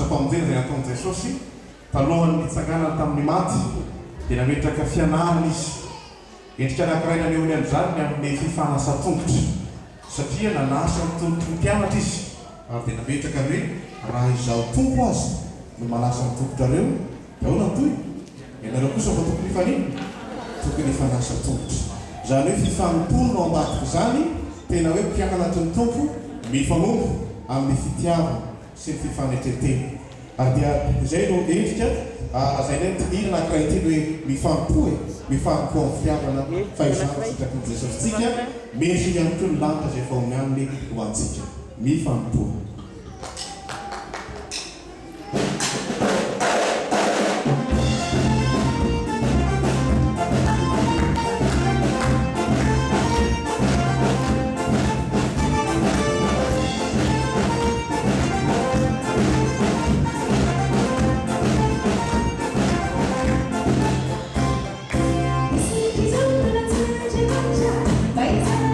famonjena zay nataon'i Jesosy talohan'ny nitsangana tamin'ny maty dia nametraka fianarana izy endrika anankiray nanehony andrany amin'ny fifanasa-tongotra satria nanasa nytombotry ny mpianatra izy ary dia nametraka hoe raha izao tompo azy no manasa ny tombotrareo dia ahoana toy ianareo kosa fa tokony fanino tokony fanasa-tongotra zany hoe fifanompono no ambadika zany tena hoe mpianatry ny tompo mifanompo amin'ny fitiavana sy ny fifanetretena ary dia izay no endrika zay ny ina anankiray ty hoe mifanompo mifanompo amin'ny fitiavana fa izany sitraky ny Jesositsika mesy ihany koa ny lanitra zay efa omny aminy ho antsika mifanompo. Bye.